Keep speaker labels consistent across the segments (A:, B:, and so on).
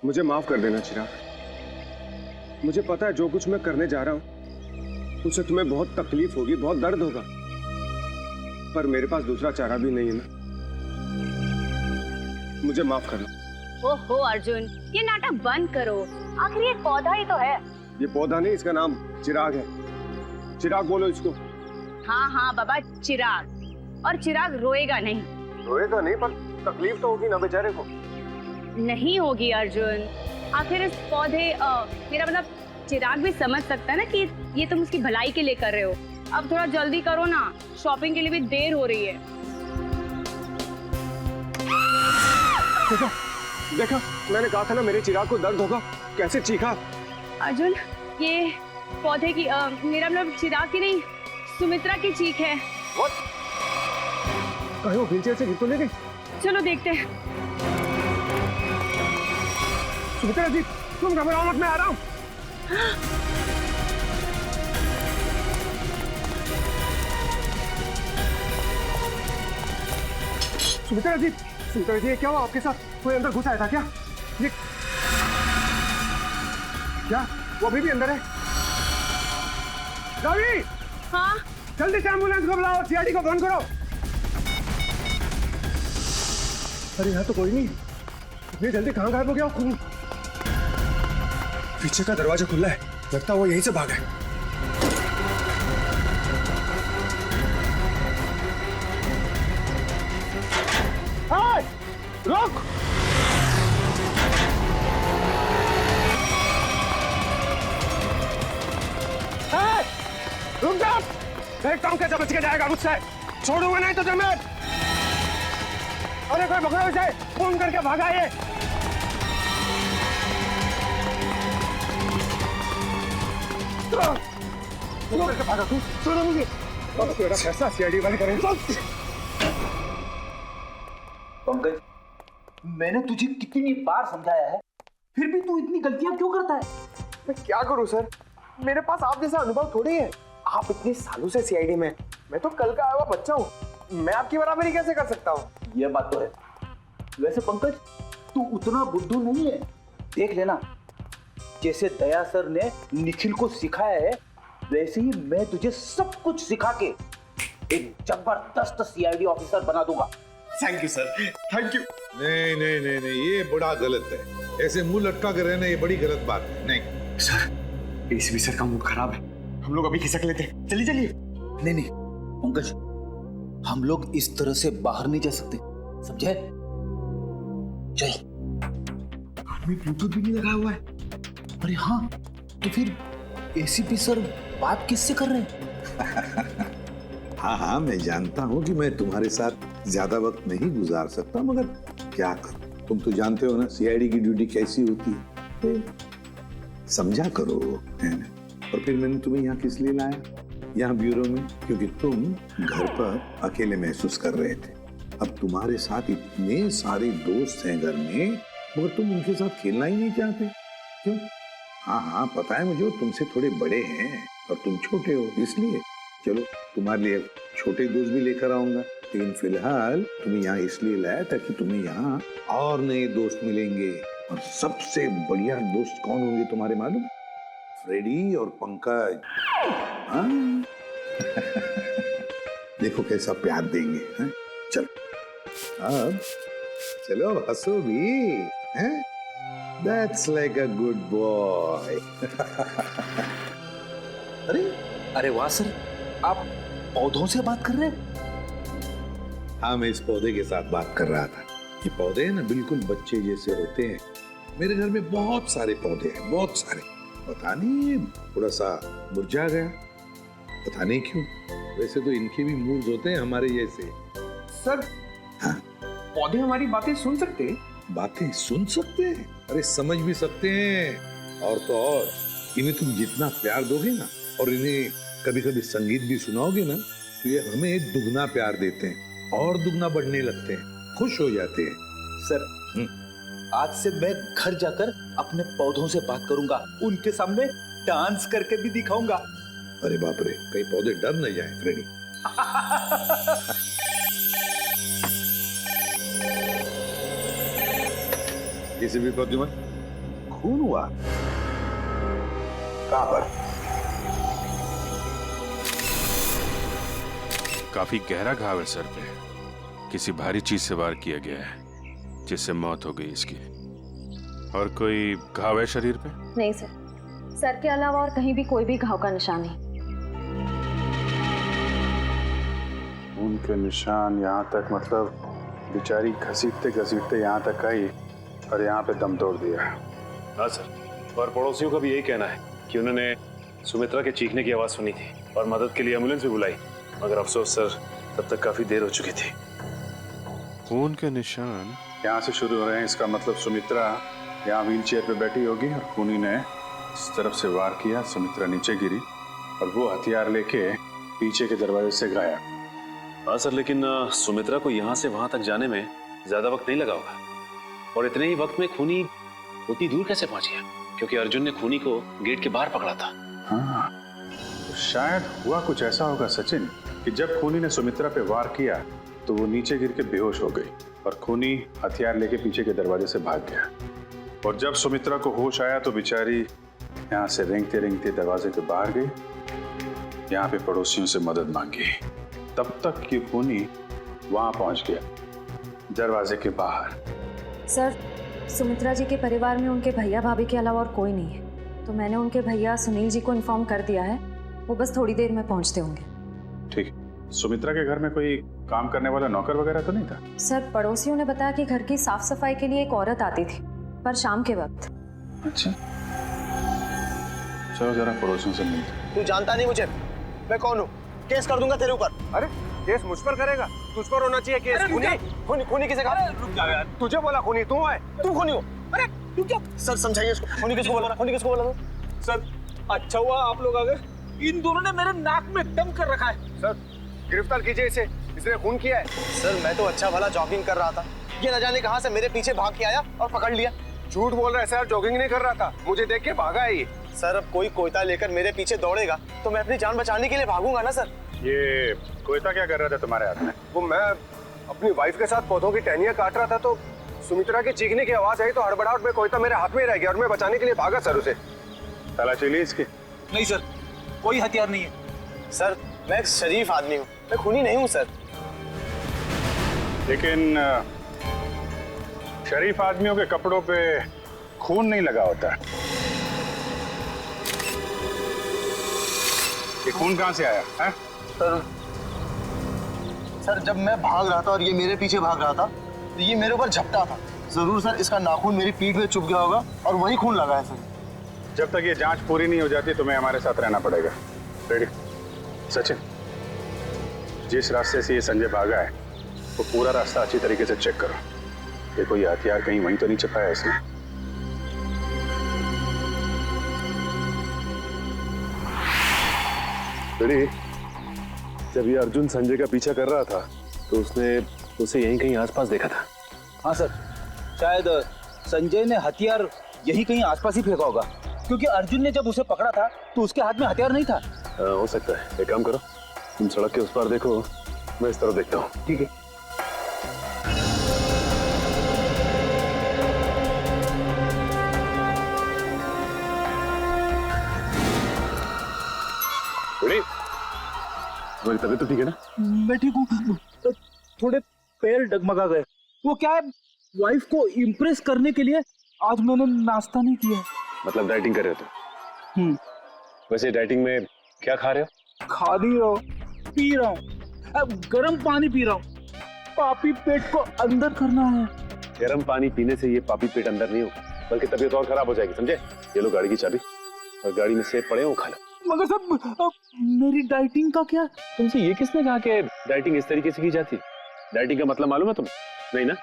A: मुझे माफ कर देना चिराग। मुझे पता है जो कुछ मैं करने जा रहा हूँ उससे तुम्हें बहुत तकलीफ होगी, बहुत दर्द होगा, पर मेरे पास दूसरा चारा भी नहीं है ना। मुझे माफ करना।
B: ओहो अर्जुन, ये नाटक बंद करो। आखिर ये पौधा ही तो है।
A: ये पौधा नहीं, इसका नाम चिराग है। चिराग बोलो इसको।
B: हाँ हाँ बाबा, चिराग। और चिराग रोएगा नहीं।
A: रोएगा नहीं, पर तकलीफ तो होगी ना बेचारे को।
B: नहीं होगी अर्जुन। आखिर इस पौधे मेरा मतलब चिराग भी समझ सकता है ना कि ये तुम उसकी भलाई के लिए कर रहे हो। अब थोड़ा जल्दी करो ना, शॉपिंग के लिए भी देर हो रही है।
A: देखा, मैंने कहा था ना मेरे चिराग को दर्द होगा। कैसे चीखा।
B: अर्जुन, ये पौधे की मेरा मतलब चिराग की नहीं, सुमित्रा की चीख है।
A: कहीं वो व्हीलचेयर से गिर तो नहीं गई?
B: चलो देखते हैं।
A: सुमित्रा जी, तुम घबराओ मत, मैं आ रहा हूँ। सुमित्रा जी, सुमित्रा जी, क्या हुआ आपके साथ? कोई अंदर घुस आया था क्या? ये क्या? वो अभी भी अंदर है? रवि!
B: हाँ?
A: जल्दी से एम्बुलेंस को बुलाओ, सीआईडी को फोन करो। अरे यहाँ तो कोई नहीं। इतनी जल्दी कहाँ गायब हो गया? खून पीछे का दरवाजा खुला है, लगता है वो यहीं से भागा है। हाय! रुक! हाय! रुक जा! देखता हूँ कैसे बच के जाएगा मुझसे। छोड़ूंगा नहीं तो मैं। अरे कोई पकड़ो इसे, फोन करके भागा ये। करके भागा तू, छोड़ो मुझे। अब तेरा फैसला सीआईडी वाले करेंगे।
C: पंकज, मैंने तुझे कितनी बार समझाया है, फिर भी तू इतनी गलतियां क्यों करता है?
A: मैं क्या करूं सर, मेरे पास आप जैसा अनुभव थोड़ी है। आप इतने सालों से सीआईडी में, मैं तो कल का आया हुआ बच्चा हूँ। मैं आपकी बराबरी कैसे कर सकता हूँ?
C: ये बात तो है। वैसे पंकज, तू उतना बुद्धू नहीं है। देख लेना, जैसे दया सर ने निखिल को सिखाया है, वैसे ही मैं तुझे सब कुछ सिखा के एक जबरदस्त सीआईडी ऑफिसर बना दूंगा।
A: Thank you sir, thank you.
D: नहीं नहीं नहीं नहीं, ये बड़ा गलत है। ऐसे मुंह लटका कर रहना ये बड़ी गलत बात है। नहीं
A: सर, एसीपी सर का मूड खराब है, हम लोग अभी खिसक लेते हैं। चलिए चलिए।
C: नहीं नहीं पंकज, हम लोग इस तरह से बाहर नहीं जा सकते, समझे? चल।
A: आदमी ब्लूटूथ भी नहीं लगाया हुआ है।
C: अरे हाँ, तो फिर एसीपी सर बात किससे कर रहे हैं?
D: हाँ हाँ, मैं जानता हूँ कि मैं तुम्हारे साथ ज्यादा वक्त नहीं गुजार सकता, मगर क्या करूं? तुम तो जानते हो ना सीआईडी की ड्यूटी कैसी होती है। तो समझा करो, है ना? और फिर मैंने तुम्हें यहाँ किस लिए लाया, यहाँ ब्यूरो में? क्योंकि तुम घर पर अकेले महसूस कर रहे थे। अब तुम्हारे साथ इतने सारे दोस्त हैं घर में, मगर तुम उनके साथ खेलना ही नहीं चाहते। क्यों? हाँ हाँ पता है मुझे, तुमसे थोड़े बड़े हैं और तुम छोटे हो, इसलिए। चलो तुम्हारे लिए छोटे दोस्त भी लेकर आऊंगा, लेकिन फिलहाल तुम्हें यहाँ इसलिए लाया ताकि तुम्हें यहाँ और नए दोस्त मिलेंगे। और सबसे बढ़िया दोस्त कौन होंगे तुम्हारे मालूम? फ्रेडी और पंकज। हाँ? देखो कैसा प्यार देंगे। हाँ? चलो अब चलो, हंसो भी। हैं? That's like a good boy.
C: अरे वाह सर, आप पौधों से बात कर रहे हैं?
D: हाँ, मैं इस पौधे के साथ बात कर रहा था। ये पौधे हैं ना, बिल्कुल बच्चे जैसे होते हैं। मेरे घर में बहुत सारे पौधे हैं, बहुत सारे। पता नहीं थोड़ा सा मुरझा गया, पता नहीं क्यों। वैसे तो इनके भी मूड्स होते हैं हमारे जैसे।
A: सर,
D: हाँ?
A: पौधे हमारी बातें सुन सकते हैं?
D: बातें सुन सकते हैं? अरे समझ भी सकते हैं। और तो और, इन्हें तुम जितना प्यार दोगे ना, और इन्हें कभी कभी संगीत भी सुनाओगे ना, तो ये हमें दुगना प्यार देते हैं और दुगना बढ़ने लगते हैं, खुश हो जाते हैं।
C: सर, आज से मैं घर जाकर अपने पौधों से बात करूंगा, उनके सामने डांस करके भी दिखाऊंगा।
D: अरे बाप रे, कहीं पौधे डर न जाए फ्रेडी।
E: किसी भी प्रद्युमन,
D: खून हुआ? कहां पर?
E: काफी गहरा घाव है सर पे। किसी भारी चीज से वार किया गया है जिससे मौत हो गई इसकी। और कोई घाव है शरीर पे?
F: नहीं सर, सर के अलावा और कहीं भी कोई भी घाव का निशान नहीं।
G: उनके निशान यहाँ तक, मतलब बेचारी घसीटते घसीटते यहाँ तक आई और यहाँ पे दम तोड़ दिया।
H: हाँ सर, और पड़ोसियों का भी यही कहना है कि उन्होंने सुमित्रा के चीखने की आवाज़ सुनी थी और मदद के लिए एम्बुलेंस भी बुलाई, मगर अफसोस सर तब तक काफ़ी देर हो चुकी थी।
E: खून के निशान
G: यहाँ से शुरू हो रहे हैं, इसका मतलब सुमित्रा यहाँ व्हील चेयर पे बैठी होगी और खूनी ने इस तरफ से वार किया, सुमित्रा नीचे गिरी और वो हथियार लेके पीछे के दरवाजे से गायब।
H: हाँ सर, लेकिन सुमित्रा को यहाँ से वहाँ तक जाने में ज़्यादा वक्त नहीं लगा होगा, और इतने ही वक्त में खूनी उतनी दूर कैसे पहुँच गया? क्योंकि अर्जुन ने खूनी को गेट के बाहर पकड़ा था।
G: हाँ, तो शायद हुआ कुछ ऐसा होगा सचिन कि जब खूनी ने सुमित्रा पे वार किया तो वो नीचे गिर के बेहोश हो गई और खूनी हथियार लेके पीछे के दरवाजे से भाग गया। और जब सुमित्रा को होश आया तो बेचारी यहाँ से रेंगते रेंगते दरवाजे के बाहर गई, यहाँ पे पड़ोसियों से मदद मांगी। तब तक ये खूनी वहां पहुंच गया दरवाजे के बाहर।
F: सर, सुमित्रा जी के परिवार में उनके भैया भाभी के अलावा और कोई नहीं है, तो मैंने उनके भैया सुनील जी को इन्फॉर्म कर दिया है, वो बस थोड़ी देर में पहुंचते होंगे।
G: ठीक। सुमित्रा के घर में कोई काम करने वाला नौकर वगैरह तो नहीं था?
F: सर, पड़ोसियों ने बताया कि घर की साफ सफाई के लिए एक औरत आती थी, पर शाम के वक्त।
G: अच्छा, चलो जरा पड़ोसियों से मिलते।
I: तू जानता नहीं मुझे, मैं कौन हूँ? केस कर दूंगा तेरे ऊपर।
A: अरे केस मुझ पर करेगा? तुझ पर होना चाहिए केस।
I: खूनी खूनी किसे कहा?
A: रुक जा यार, तुझे बोला खूनी तू है।
I: तू खूनी हो? अरे तू क्या? सर समझाइए इसको। खूनी किसको बोला? खूनी किसको बोला?
J: सर, अच्छा हुआ आप लोग आ गए। इन दोनों ने मेरे नाक में दम कर रखा है।
A: सर गिरफ्तार कीजिए इसे, इसने खून किया है।
I: सर मैं तो अच्छा भला जॉगिंग कर रहा था, ये न जाने कहां से मेरे पीछे भाग के आया और पकड़ लिया।
A: झूठ बोल रहा है सर, जॉगिंग नहीं कर रहा था, मुझे देख के भागा है ये।
I: सर अब कोई कोयता लेकर मेरे पीछे दौड़ेगा तो मैं अपनी जान बचाने के लिए भागूंगा ना सर।
G: ये कोयता क्या कर रहा था तुम्हारे हाथ में?
A: वो मैं अपनी वाइफ के साथ पौधों की टहनियां काट रहा था तो सुमित्रा की चीखने की आवाज आई तो हड़बड़ाहट में कोयता मेरे हाथ में रह गया और मैं बचाने के लिए भागा सर उसे।
G: तलाशी ली इसकी?
J: नहीं सर, कोई हथियार नहीं है।
I: सर मैं एक शरीफ आदमी हूँ, मैं खूनी नहीं हूँ सर।
G: लेकिन शरीफ आदमियों के कपड़ों पे खून नहीं लगा होता। ये खून कहां से आया है?
I: सर जब मैं भाग रहा था और ये मेरे पीछे भाग रहा था तो ये मेरे ऊपर झपटा था। जरूर सर इसका नाखून मेरी पीठ में चुभ गया होगा और वही खून लगा है सर।
G: जब तक ये जांच पूरी नहीं हो जाती तुम्हें हमारे साथ रहना पड़ेगा। रेडी? सचिन, जिस रास्ते से ये संजय भागा है वो पूरा रास्ता अच्छी तरीके से चेक करो। देखो ये हथियार कहीं वहीं तो नहीं छिपाया इसने।
H: रेडी? जब ये अर्जुन संजय का पीछा कर रहा था तो उसने उसे यहीं कहीं आसपास देखा था।
C: हाँ सर, शायद संजय ने हथियार यही कहीं आसपास ही फेंका होगा, क्योंकि अर्जुन ने जब उसे पकड़ा था तो उसके हाथ में हथियार नहीं था।
H: हो सकता है। एक काम करो, तुम सड़क के उस पार देखो, मैं इस तरफ देखता हूँ।
C: ठीक है।
H: रेडी? तुम्हारी तबीयत तो ठीक है ना?
C: मैं ठीक हूँ, थोड़े पैर डगमगा गए। वो क्या है, वाइफ को इम्प्रेस करने के लिए आज मैंने नाश्ता नहीं किया।
H: मतलब डाइटिंग कर रहे हो तुम? वैसे डाइटिंग में क्या खा रहे हो?
C: खा नहीं रहा हूँ, पी रहा हूँ, अब गर्म पानी पी रहा हूँ। पापी पेट को अंदर करना है।
H: गर्म पानी पीने से ये पापी पेट अंदर नहीं होगा, बल्कि तबीयत और खराब हो जाएगी, समझे? ये लो गाड़ी की चाबी और गाड़ी में सेब पड़े हो, खा लो।
C: मगर सब मेरी डाइटिंग का क्या?
H: तुमसे ये किसने कहा कि डाइटिंग इस तरीके से की जाती है? डाइटिंग का मतलब मालूम है तुम्हें? नहीं ना?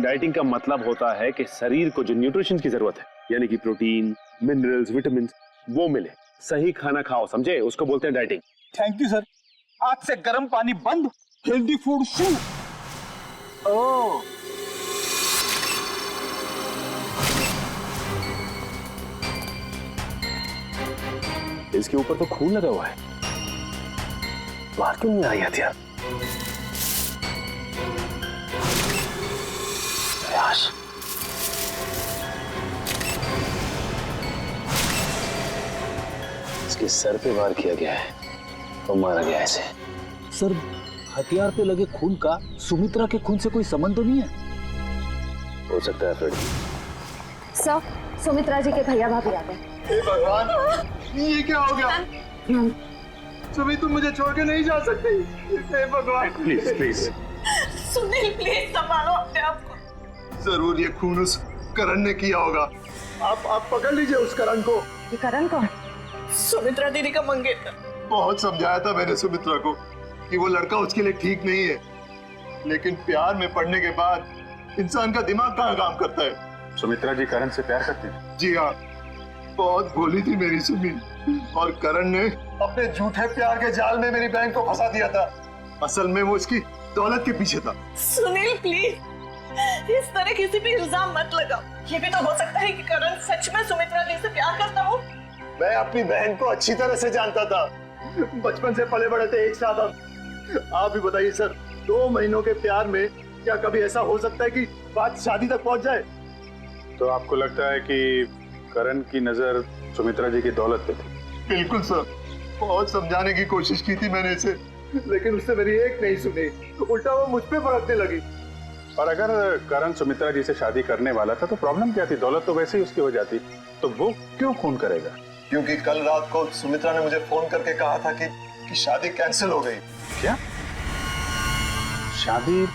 H: डाइटिंग का मतलब होता है कि शरीर को जो न्यूट्रिशन की जरूरत है, यानी कि प्रोटीन, मिनरल्स, विटामिन, वो मिले। सही खाना खाओ, समझे? उसको बोलते हैं डाइटिंग।
C: थैंक यू सर, आज से गर्म पानी बंद, हेल्दी फूड शुरू। ओह,
H: इसके ऊपर तो खून लगा हुआ है, बाहर क्यों नहीं आई हथियार? उसके सर पे वार किया गया है, वो मारा गया ऐसे।
C: सर, हथियार पे लगे खून का सुमित्रा के खून से कोई संबंध तो नहीं है?
H: हो सकता है फ्रेडी।
F: सर, सुमित्रा जी के भैया भाभी आ गए।
I: हे भगवान, ये क्या हो गया? सुमी, तुम मुझे छोड़ के नहीं जा सकती। हे भगवान,
H: प्लीज प्लीज।
K: सुनील, प्लीज संभालो अपने आप को।
I: जरूर ये खून उस करण ने किया होगा। आप पकड़ लीजिए उस करण को।
F: ये करण कौन?
K: सुमित्रा दीदी का मंगेतर।
I: बहुत समझाया था मैंने सुमित्रा को कि वो लड़का उसके लिए ठीक नहीं है, लेकिन प्यार में पड़ने के बाद इंसान का दिमाग कहाँ काम करता है।
G: सुमित्रा जी करण से प्यार करते हैं?
I: जी हाँ, बहुत भोली थी मेरी सुमी, और करण ने अपने झूठे प्यार के जाल में मेरी बहन को फंसा दिया था। असल में वो इसकी दौलत के पीछे था।
K: सुनील प्लीज, इस तरह किसी पे इल्जाम मत लगाओ। ये भी तो हो सकता है कि करण सच में सुमित्रा दी से प्यार करता हो।
I: मैं अपनी बहन को अच्छी तरह से जानता था, बचपन से पले बड़े थे एक साथ। आप भी बताइए सर, 2 महीनों के प्यार में क्या कभी ऐसा हो सकता है कि बात शादी तक पहुंच जाए?
G: तो आपको लगता है कि करण की नजर सुमित्रा जी की दौलत पे थी?
I: बिल्कुल सर, बहुत समझाने की कोशिश की थी मैंने इसे, लेकिन उसने मेरी एक नहीं सुनी, उल्टा वो मुझ पे भड़कने लगी।
G: और अगर करण सुमित्रा जी से शादी करने वाला था तो प्रॉब्लम क्या थी? दौलत तो वैसे ही उसकी हो जाती, तो वो क्यों खून करेगा?
I: क्योंकि कल रात को सुमित्रा ने मुझे फोन करके कहा था कि शादी कैंसिल हो गई।
G: क्या? शादी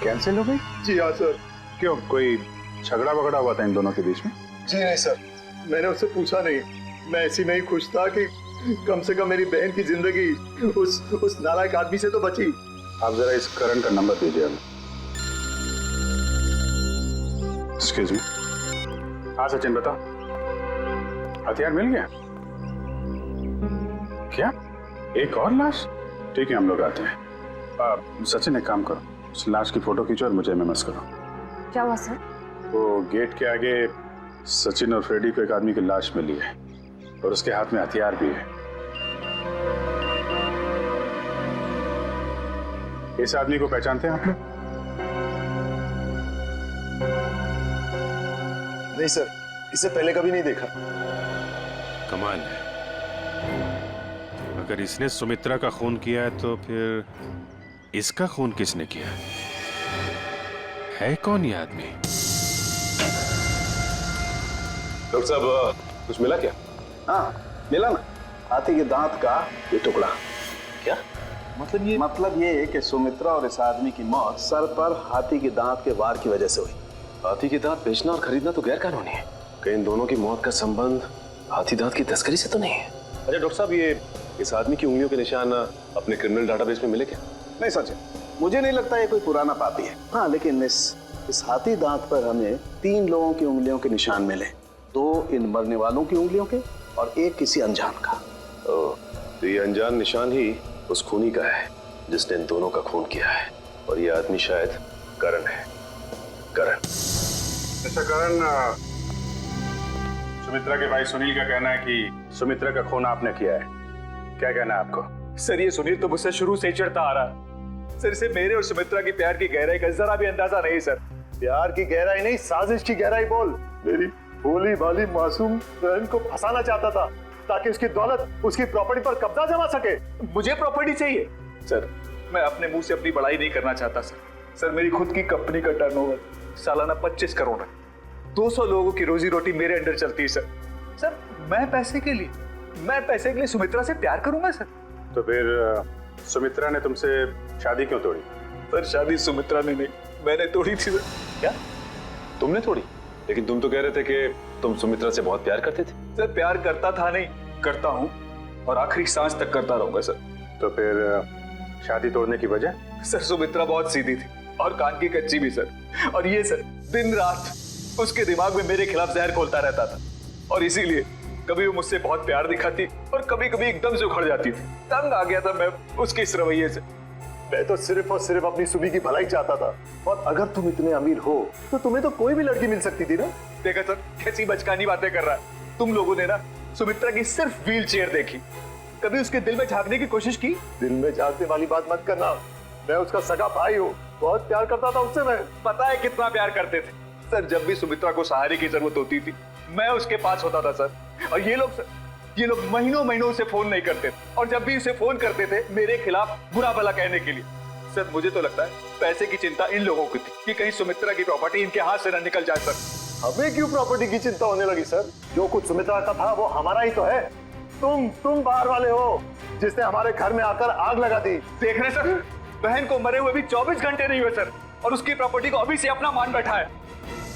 G: कैंसिल हो गई?
I: जी हाँ सर।
G: क्यों, कोई झगड़ा वगड़ा हुआ था इन दोनों के बीच में?
I: जी नहीं सर, मैंने उससे पूछा नहीं। मैं ऐसी में ही खुश था कि कम से कम मेरी बहन की जिंदगी उस नालायक आदमी से तो बची।
G: आप जरा इस करण का नंबर दीजिए हमें। Excuse me. हाँ सचिन, बताओ, हथियार मिल गया? क्या, एक और लाश? ठीक है, हम लोग आते हैं। सचिन, एक काम करो, उस लाश की फोटो खींचो और मुझे एमएमएस करो।
F: क्या हुआ सर?
G: वो गेट के आगे सचिन और फ्रेडी को एक आदमी की लाश मिली है, और उसके हाथ में हथियार भी है। इस आदमी को पहचानते हैं आप लोग?
I: नहीं सर, इसे पहले कभी नहीं देखा।
E: कमाल है, अगर इसने सुमित्रा का खून किया है तो फिर इसका खून किसने किया है? कौन ये आदमी?
H: डॉक्टर साहब, कुछ मिला क्या?
C: हाँ मिला ना, हाथी के दांत का ये टुकड़ा।
H: क्या
C: मतलब ये है कि सुमित्रा और इस आदमी की मौत सर पर हाथी के दांत के वार की वजह से हुई।
H: हाथी के दांत बेचना और खरीदना तो गैर कानूनी है। कहीं इन दोनों की मौत का संबंध हाथी दांत की तस्करी से तो नहीं है? अरे डॉक्टर साहब, ये इस आदमी की उंगलियों के निशान अपने क्रिमिनल डाटाबेस में मिले क्या?
C: नहीं सच है, मुझे नहीं लगता ये कोई पुराना पापी है। हाँ, लेकिन इस हाथी दांत पर हमें 3 लोगों की उंगलियों के निशान मिले, 2 इन मरने वालों की उंगलियों के और 1 किसी अनजान का।
H: तो ये अनजान निशान ही उस खूनी का है जिसने इन दोनों का खून किया है, और ये आदमी शायद करण है। करण।
G: अच्छा करण, सुमित्रा के भाई सुनील का कहना है कि सुमित्रा का खून आपने किया है, क्या कहना है आपको?
J: सर, ये सुनील तो मुझसे शुरू से ही चिढ़ता आ रहा है। सर, इसे मेरे और सुमित्रा की प्यार की गहराई का जरा भी अंदाजा नहीं सर।
I: प्यार की गहराई नहीं, साजिश की गहराई बोल। मेरी भोली भाली मासूम बहन को फंसाना चाहता था ताकि उसकी दौलत, उसकी प्रॉपर्टी पर कब्जा जमा सके।
J: मुझे प्रॉपर्टी चाहिए सर, मैं अपने मुंह से अपनी बड़ाई नहीं करना चाहता सर। सर, मेरी खुद की कंपनी का टर्नओवर सालाना 25 करोड़ है। 200 लोगों की रोजी रोटी मेरे अंडर चलती है सर। सर, मैं पैसे के लिए सुमित्रा से प्यार करूंगा सर?
G: तो फिर सुमित्रा ने तुमसे शादी क्यों तोड़ी?
J: सर, शादी सुमित्रा ने नहीं, मैंने तोड़ी थी सर।
H: क्या तुमने तोड़ी? लेकिन तुम तो कह रहे थे कि तुम सुमित्रा से बहुत प्यार करते थे।
J: सर, प्यार करता था नहीं, करता हूँ, और आखिरी सांस तक करता रहूंगा सर।
G: तो फिर शादी तोड़ने की वजह?
J: सर, सुमित्रा बहुत सीधी थी और कान की कच्ची भी सर। और ये सर, दिन रात उसके दिमाग में मेरे खिलाफ जहर घोलता रहता था, और इसीलिए कभी वो मुझसे बहुत प्यार दिखाती और कभी कभी एकदम से उखड़ जाती थी। तंग आ गया था मैं उसके इस रवैये से।
I: मैं तो सिर्फ और सिर्फ अपनी सुमी की भलाई चाहता था, और अगर तुम इतने अमीर हो तो तुम्हें तो कोई भी लड़की मिल सकती थी ना।
J: देखा सर, कैसी बचकानी बातें कर रहा है। तुम लोगों ने ना सुमित्रा की सिर्फ व्हील चेयर देखी, कभी उसके दिल में झांकने की कोशिश की?
I: दिल में झांकने वाली बात मत करना, मैं उसका सगा भाई हूँ, बहुत प्यार करता था उससे। मैं
J: पता है कितना प्यार करते थे सर। जब भी सुमित्रा को सहारे की जरूरत होती थी मैं उसके पास होता था सर। और ये लोग सर, ये लोग महीनों महीनों उसे फोन नहीं करते और जब भी उसे फोन करते थे मेरे खिलाफ बुरा भला कहने के लिए। सर मुझे तो लगता है पैसे की चिंता इन लोगों को थी कि कहीं सुमित्रा की प्रॉपर्टी इनके हाथ से न निकल जाए। सर
I: हमें क्यों प्रॉपर्टी की चिंता होने लगी सर? जो कुछ सुमित्रा का था वो हमारा ही तो है। तुम बाहर वाले हो जिसने हमारे घर में आकर आग लगा दी।
J: देख रहे सर, बहन को मरे हुए भी 24 घंटे नहीं हुए सर, और उसकी प्रॉपर्टी को अभी से अपना मान बैठा है।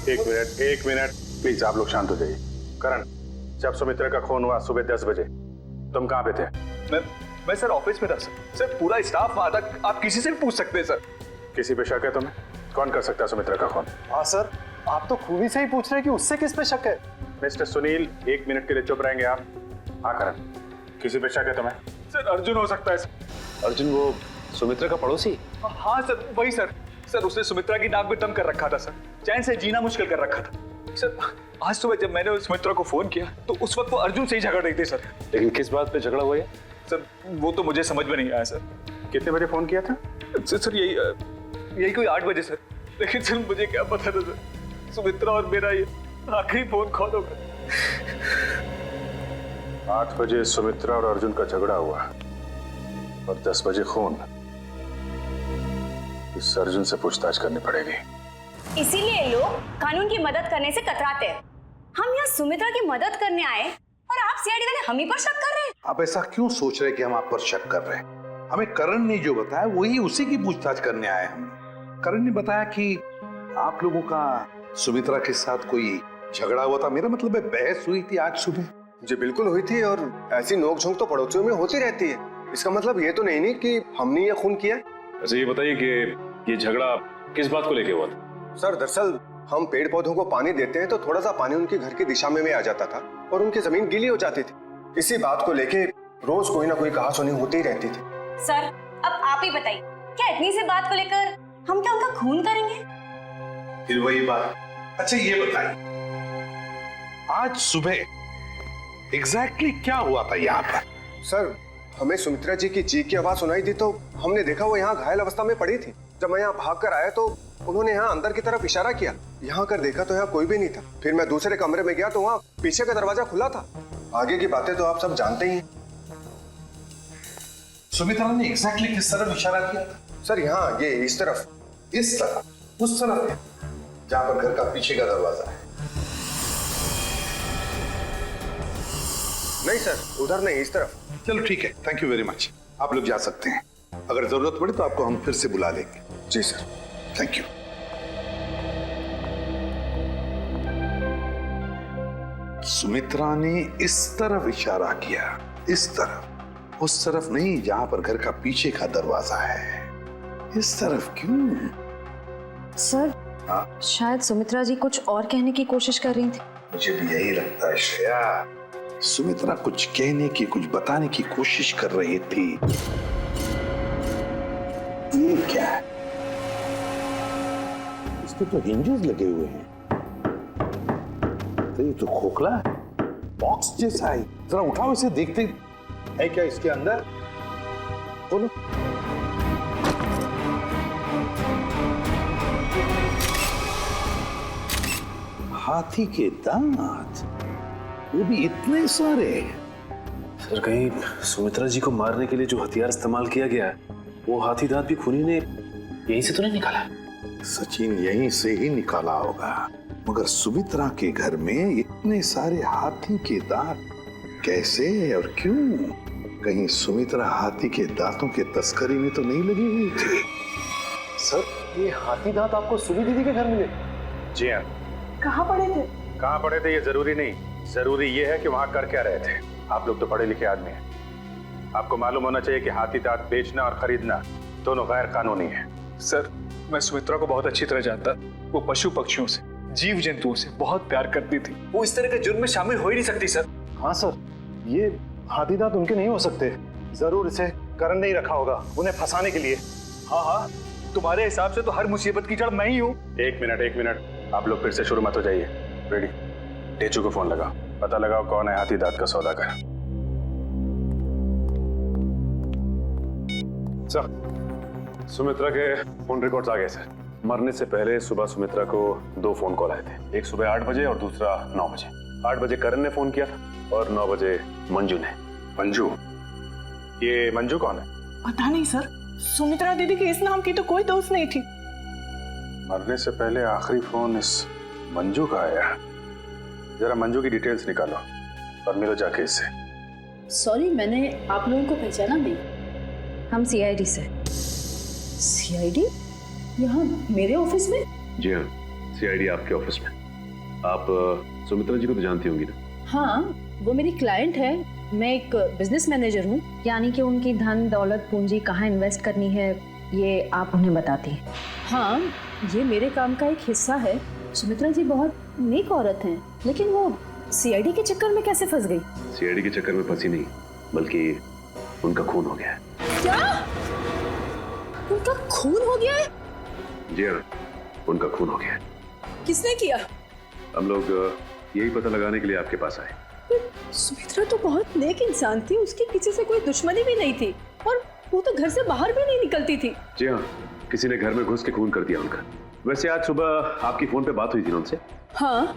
G: एक मिनट प्लीज, आप लोग शांत हो जाइए। करण, जब सुमित्रा का खून हुआ सुबह 10 बजे तुम कहाँ पे थे?
J: मैं सर ऑफिस में था सर, पूरा स्टाफ वहां था, आप किसी से भी पूछ सकते हैं सर।
G: किसी पे शक है तुम्हें? कौन कर सकता है सुमित्रा का खून?
I: हाँ सर, आप तो खूबी से ही पूछ रहे हैं कि उससे किस पे शक है।
G: मिस्टर सुनील, 1 मिनट के लिए चुप रहेंगे आप? हाँ करण, किसी पे शक है तुम्हें?
J: सर अर्जुन हो सकता है सर।
H: अर्जुन वो सुमित्रा का पड़ोसी?
J: हाँ सर वही सर। सर उसने सुमित्रा की नाक में दम कर रखा था सर, चैन से जीना मुश्किल कर रखा था सर। आज सुबह जब मैंने सुमित्रा को फोन किया तो उस वक्त वो अर्जुन से ही झगड़ रही थी सर।
H: लेकिन किस बात पे झगड़ा हुआ है
J: सर? वो तो मुझे समझ में नहीं आया सर।
G: कितने बजे फोन किया था?
J: सर यही कोई 8 बजे सर। लेकिन सर मुझे क्या पता था सर, सुमित्रा और मेरा ये आखिरी फोन कॉल होगा।
G: 8 बजे सुमित्रा और अर्जुन का झगड़ा हुआ और 10 बजे खून। इस अर्जुन से पूछताछ करनी पड़ेगी।
B: इसीलिए लोग कानून की मदद करने से कतराते हैं। हम यहाँ सुमित्रा की मदद करने आए और आप सीआईडी वाले हम ही पर शक कर रहे हैं।
D: आप ऐसा क्यों सोच रहे हैं कि हम आप पर शक कर रहे हैं? हमें करण ने जो बताया वही उसी की पूछताछ करने आए हम। करण ने बताया कि आप लोगों का सुमित्रा के साथ कोई झगड़ा हुआ था। मेरा मतलब है बहस हुई थी आज सुबह।
A: जी बिल्कुल हुई थी, और ऐसी नोकझोंक तो पड़ोसियों में होती रहती है। इसका मतलब ये तो नहीं कि हमने ये खून किया।
H: अच्छा ये बताइए कि ये झगड़ा किस बात को लेके हुआ था?
A: सर दरअसल हम पेड़ पौधों को पानी देते हैं तो थोड़ा सा पानी उनके घर की दिशा में आ जाता था और उनकी जमीन गीली हो जाती थी। इसी बात को लेके रोज कोई ना कोई कहासुनी होती ही रहती थी।
B: सर अब आप ही बताइए, क्या इतनी सी बात को लेकर हम क्या उनका खून करेंगे?
D: फिर वही बात। अच्छा ये बताइए, आज सुबह एग्जैक्टली क्या हुआ था यहाँ पर?
A: सर हमें सुमित्रा जी की चीख की आवाज सुनाई दी तो हमने देखा वो यहाँ घायल अवस्था में पड़ी थी। जब मैं यहाँ भाग कर आया तो उन्होंने यहाँ अंदर की तरफ इशारा किया। यहाँ कर देखा तो यहाँ कोई भी नहीं था। फिर मैं दूसरे कमरे में गया तो वहाँ पीछे का दरवाजा खुला था। आगे की बातें तो आप सब जानते ही हैं।
D: सुमित्रा ने एग्जैक्टली किस तरफ इशारा किया था?
A: सर यहाँ ये इस तरफ,
D: इस तरफ, उस तरफ है जहां पर घर का पीछे का दरवाजा है।
A: नहीं सर उधर नहीं, इस तरफ।
D: चलो ठीक है, थैंक यू वेरी मच। आप लोग जा सकते हैं। अगर जरूरत पड़े तो आपको हम फिर से बुला लेंगे।
A: जी सर,
D: थैंक यू। सुमित्रा ने इस तरफ इशारा किया, इस तरफ, उस तरफ नहीं जहां पर घर का पीछे का दरवाजा है। इस तरफ क्यों?
F: सर शायद सुमित्रा जी कुछ और कहने की कोशिश कर रही थी।
D: मुझे भी यही लगता है श्रेया। सुमित्रा कुछ कहने की, कुछ बताने की कोशिश कर रही थी। ये क्या है? इस पे तो हिंजेस लगे हुए हैं। तो ये तो खोखला है, बॉक्स जैसा है। जरा उठाओ इसे, देखते है क्या इसके अंदर। बोलो। हाथी के दांत, वो भी इतने सारे।
H: सर कहीं सुमित्रा जी को मारने के लिए जो हथियार इस्तेमाल किया गया है वो हाथी दांत भी खूनी ने यहीं से तो नहीं निकाला?
D: सचिन यहीं से ही निकाला होगा, मगर सुमित्रा के घर में इतने सारे हाथी के दांत कैसे और क्यों? कहीं सुमित्रा हाथी के दांतों के तस्करी में तो नहीं लगी हुई थी?
I: सर ये हाथी दांत आपको सुनी दीदी के घर मिले?
G: जी हाँ।
K: कहाँ पड़े थे?
G: कहाँ पड़े थे ये जरूरी नहीं, जरूरी ये है कि वहां कर क्या रहे थे। आप लोग तो पढ़े लिखे आदमी हैं, आपको मालूम होना चाहिए कि हाथी दांत बेचना और खरीदना दोनों गैर कानूनी है।
J: सर मैं सुमित्रा को बहुत अच्छी तरह जानता। वो पशु पक्षियों से, जीव जंतुओं से बहुत प्यार करती थी। वो इस तरह के जुर्म में शामिल हो ही नहीं सकती सर।
I: हाँ सर, ये हाथी दांत उनके नहीं हो सकते। जरूर इसे करण ने ही रखा होगा उन्हें फंसाने के लिए।
J: हाँ हाँ, तुम्हारे हिसाब से तो हर मुसीबत की जड़ मैं ही हूँ।
G: एक मिनट, आप लोग फिर से शुरू मत हो जाइए। रेडी, टेचू को फोन लगाओ, पता लगाओ कौन है हाथी दांत का सौदागर।
H: सर सुमित्रा के फोन रिकॉर्ड्स आ गए सर। मरने से पहले सुबह सुमित्रा को 2 फोन कॉल आए थे, एक सुबह 8 बजे और दूसरा 9 बजे। 8 बजे करण ने फोन किया था और 9 बजे मंजू ने।
G: मंजू? ये मंजू कौन है?
K: पता नहीं सर, सुमित्रा दीदी की इस नाम की तो कोई दोस्त नहीं थी।
G: मरने से पहले आखिरी फोन इस मंजू का आया। जरा मंजू की डिटेल्स निकालो और मिलो जाके इससे।
K: सॉरी, मैंने आप लोगों को पहचाना नहीं।
F: हम सीआईडी से।
K: सीआईडी? यहाँ मेरे ऑफिस में?
H: जी हाँ, सीआईडी आपके ऑफिस में। आप सुमित्रा जी को तो जानती होंगी ना?
K: हाँ, वो मेरी क्लाइंट है। मैं एक बिजनेस मैनेजर हूँ।
F: यानी कि उनकी धन दौलत पूंजी कहाँ इन्वेस्ट करनी है ये आप उन्हें बताती हैं?
K: हाँ, ये मेरे काम का एक हिस्सा है। सुमित्रा जी बहुत नेक औरत हैं, लेकिन वो सीआईडी के चक्कर में कैसे फंस गई?
H: सीआईडी के चक्कर में फंसी नहीं, बल्कि उनका खून हो गया है।
K: क्या? उनका खून हो गया है?
H: जी हाँ, उनका खून हो गया है।
K: किसने किया?
H: हम लोग यही पता लगाने के लिए आपके पास आए।
K: सुमित्रा तो बहुत नेक इंसान थी, उसकी किसी से कोई दुश्मनी भी नहीं थी और वो तो घर से बाहर भी नहीं निकलती थी।
H: जी हाँ, किसी ने घर में घुस के खून कर दिया उनका। वैसे आज सुबह आपकी फोन पे बात हुई थी ना उनसे?
K: हाँ।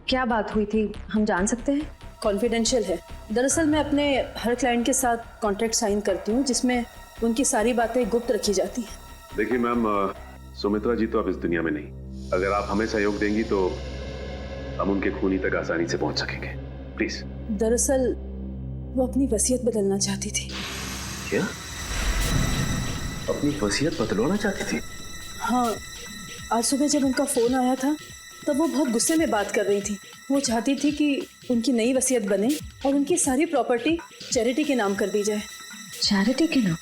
F: क्या बात हुई थी, हम जान सकते हैं?
K: कॉन्फिडेंशियल है। दरअसल मैं अपने हर क्लाइंट के साथ कॉन्ट्रैक्ट साइन करती हूँ जिसमें उनकी सारी बातें गुप्त रखी जाती हैं।
H: देखिए मैम, सुमित्रा जी तो अब इस दुनिया में नहीं। अगर आप हमें सहयोग देंगी तो हम उनके खूनी तक आसानी से पहुंच सकेंगे। प्लीज।
K: दरअसल वो अपनी वसीयत बदलना चाहती थी।
H: क्या? अपनी वसीयत बदलवाना चाहती थी?
K: हाँ, आज सुबह जब उनका फोन आया था तब वो बहुत गुस्से में बात कर रही थी। वो चाहती थी कि उनकी नई वसीयत बने और उनकी सारी प्रॉपर्टी चैरिटी के नाम कर दी जाए।
F: चैरिटी के नाम?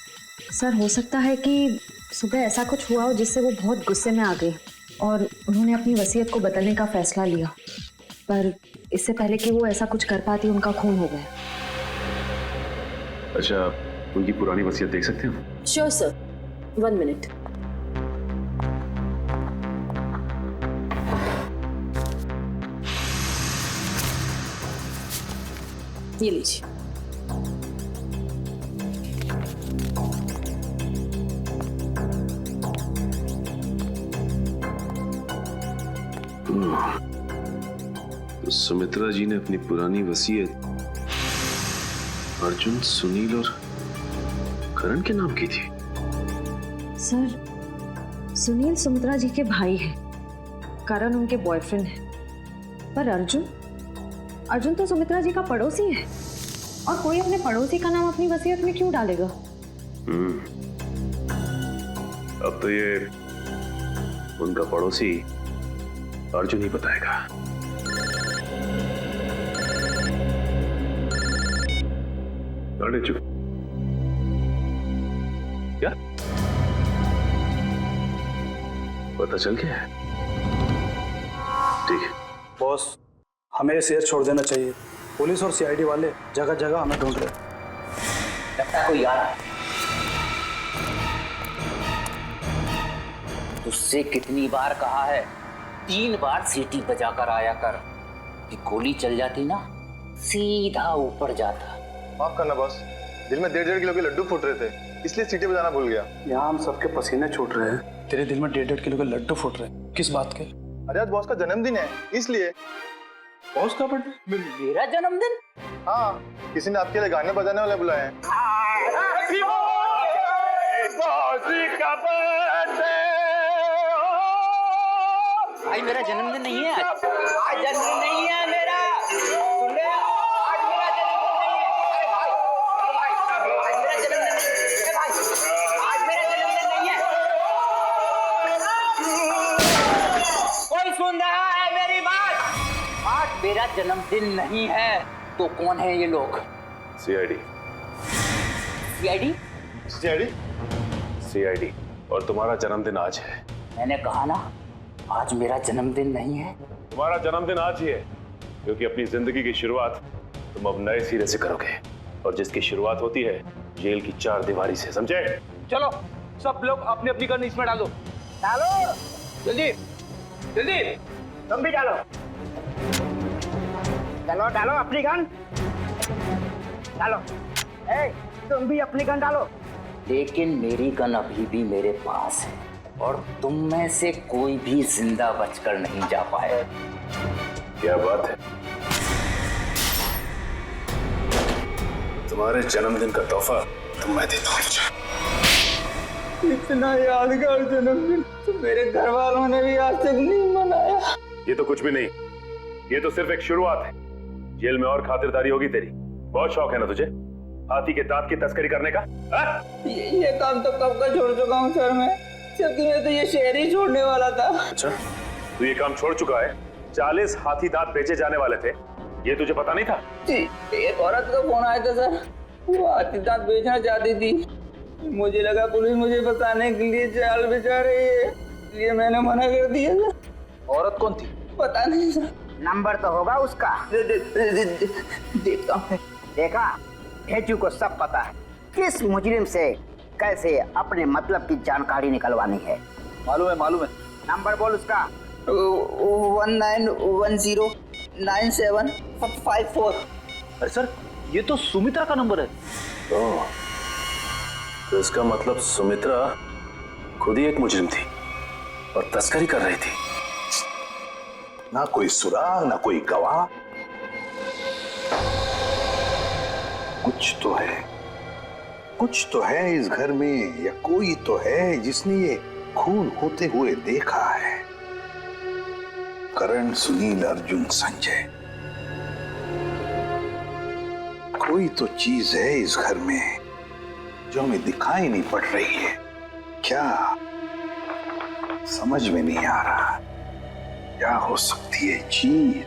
F: सर, हो सकता है कि सुबह ऐसा कुछ हुआ हो जिससे वो बहुत गुस्से में आ गई और उन्होंने अपनी वसीयत को बदलने का फैसला लिया, पर इससे पहले कि वो ऐसा कुछ कर पाती उनका खून हो गया।
H: अच्छा, उनकी पुरानी वसीयत देख सकते हैं?
K: Sure sir, 1 minute. ये लीजिए।
H: तो सुमित्रा जी ने अपनी पुरानी वसीयत अर्जुन, सुनील और करण के नाम की थी।
F: सर, सुनील सुमित्रा जी के भाई हैं, करण उनके बॉयफ्रेंड है, पर अर्जुन तो सुमित्रा जी का पड़ोसी है और कोई अपने पड़ोसी का नाम अपनी वसीयत में क्यों डालेगा?
H: अब तो ये उनका पड़ोसी अर्जुन ही बताएगा। अरे चुप। क्या पता चल गया है? ठीक है
L: बॉस, हमें शेयर छोड़ देना चाहिए। पुलिस और सीआईडी वाले जगह जगह हमें ढूंढ रहे।
C: लगता है कोई आ रहा है। तुझसे कितनी बार कहा है, 3 बार सीटी बजाकर आया कर। कि गोली चल जाती ना, सीधा ऊपर जाता।
I: माफ करना बॉस, दिल में 1.5 किलो के लड्डू फूट रहे थे, इसलिए सीटी बजाना भूल गया।
L: यहाँ हम सबके पसीने छूट रहे हैं, तेरे दिल में 1.5 किलो के लड्डू फूट रहे हैं। किस बात के?
I: अरे आज बॉस का जन्मदिन है, इसलिए।
L: बॉस का बर्थडे?
C: मेरा जन्मदिन?
I: हाँ, किसी ने आपके लिए गाने बजाने वाले बुलाए हैं।
C: भाई मेरा जन्मदिन नहीं है आज। आज जन्मदिन नहीं है मेरा। सुन ले, आज मेरा जन्मदिन नहीं है। अरे भाई, आज मेरा जन्मदिन नहीं है। भाई, आज मेरा जन्मदिन नहीं है। कोई सुन रहा है मेरी बात? आज मेरा जन्मदिन नहीं है। तो कौन है ये लोग?
H: सीआईडी।
C: सीआईडी?
I: सीआईडी?
H: सीआईडी। और तुम्हारा जन्मदिन आज है।
C: मैंने कहा ना, आज मेरा जन्मदिन नहीं है।
H: तुम्हारा जन्मदिन आज ही है, क्योंकि अपनी जिंदगी की शुरुआत तुम अब नए सिरे से करोगे, और जिसकी शुरुआत होती है जेल की 4 दीवारी से, समझे?
C: चलो सब लोग अपनी अपनी गन इसमें डालो। डालो जल्दी जल्दी। तुम भी डालो। डालो डालो अपनी गन डालो। ए, तुम भी अपनी गन डालो। लेकिन मेरी गन अभी भी मेरे पास है और तुम में से कोई भी जिंदा बचकर नहीं जा पाए।
H: क्या बात है?
G: तुम्हारे जन्मदिन का तोहफा तो मैं देता हूँ।
C: इतना यादगार जन्मदिन तो मेरे घर वालों ने भी आज तक नहीं मनाया।
H: ये तो कुछ भी नहीं, ये तो सिर्फ एक शुरुआत है। जेल में और खातिरदारी होगी तेरी। बहुत शौक है ना तुझे हाथी के दांत की तस्करी करने का?
C: ये काम तो कब का छोड़ चुका हूँ सर मैं, जबकि मैं तो ये शहर ही छोड़ने वाला था।
H: अच्छा, तू ये काम छोड़ चुका है? 40 हाथी दांत बेचे जाने वाले थे, ये तुझे पता नहीं था?
C: जी, एक औरत का फोन आया था सर, वो हाथी दांत बेचना चाहती थी। मुझे लगा पुलिस मुझे फंसाने के लिए जाल बिछा रही है, इसलिए मैंने मना कर दिया सर। औरत कौन थी?
M: पता नहीं सर। नंबर तो होगा उसका।
C: देखता हूँ।
M: देखा, भेजू को सब पता है किस मुजरिम से कैसे अपने मतलब की जानकारी निकलवानी है।
C: मालूम है।
M: नंबर बोल उसका।
C: 19109754। अरे सर, ये तो सुमित्रा का नंबर है।
H: तो इसका मतलब सुमित्रा खुद ही एक मुजरिम थी और तस्करी कर रही थी।
D: ना कोई सुराग, ना कोई गवाह। कुछ तो है इस घर में, या कोई तो है जिसने ये खून होते हुए देखा है। करण, सुनील, अर्जुन, संजय, कोई तो चीज है इस घर में जो हमें दिखाई नहीं पड़ रही है। क्या समझ में नहीं आ रहा, क्या हो सकती है चीज?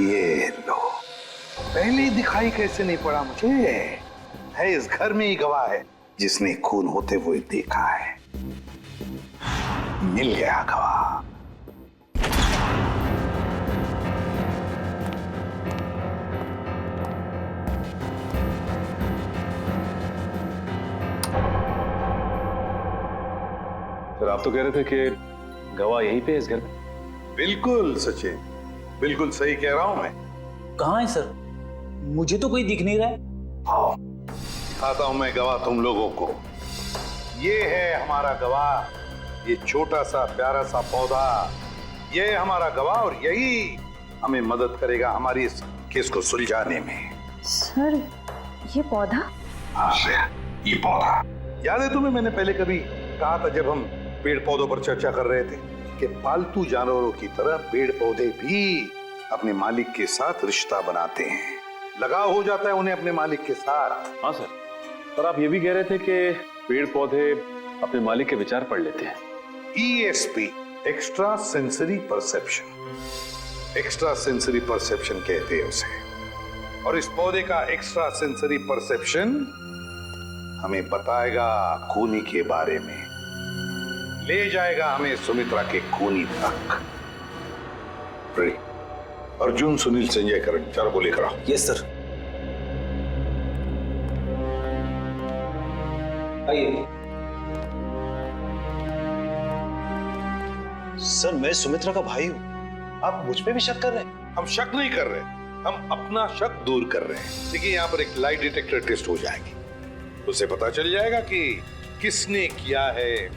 D: ये लो, पहले ही दिखाई कैसे नहीं पड़ा मुझे? है इस घर में ही गवाह है जिसने खून होते हुए देखा है। मिल गया गवाह।
H: सर, आप तो कह रहे थे कि गवाह यहीं पे है इस घर में?
D: बिल्कुल सचिन, बिल्कुल सही कह रहा हूं मैं।
C: कहाँ है सर? मुझे तो कोई दिख नहीं रहा है।
D: आओ, दिखाता हूं मैं गवाह तुम लोगों को। ये है हमारा गवाह, ये छोटा सा प्यारा सा पौधा, ये है हमारा गवाह और यही हमें मदद करेगा हमारी इस केस को सुलझाने में।
F: सर, ये पौधा?
D: हाँ, ये पौधा याद है तुम्हें? मैंने पहले कभी कहा था जब हम पेड़ पौधों पर चर्चा कर रहे थे कि पालतू जानवरों की तरह पेड़ पौधे भी अपने मालिक के साथ रिश्ता बनाते हैं, लगाव हो जाता है उन्हें अपने मालिक के साथ।
H: हाँ सर, पर आप ये भी कह रहे थे कि पेड़ पौधे अपने मालिक के विचार पढ़ लेते हैं।
D: ESP, extra sensory perception, extra sensory perception कहते हैं उसे। और इस पौधे का एक्स्ट्रा सेंसरी परसेप्शन हमें बताएगा खूनी के बारे में, ले जाएगा हमें सुमित्रा के खूनी तक। अर्जुन, सुनील, संजय, करण, चारों को लेकर आओ।
C: Yes sir. आइए।
L: सर, मैं सुमित्रा का भाई हूं, आप मुझ पे भी शक कर रहे हैं?
D: हम शक नहीं कर रहे, हम अपना शक दूर कर रहे हैं। देखिए, यहाँ पर एक लाई डिटेक्टर टेस्ट हो जाएगी, उसे पता चल जाएगा कि किसने किया है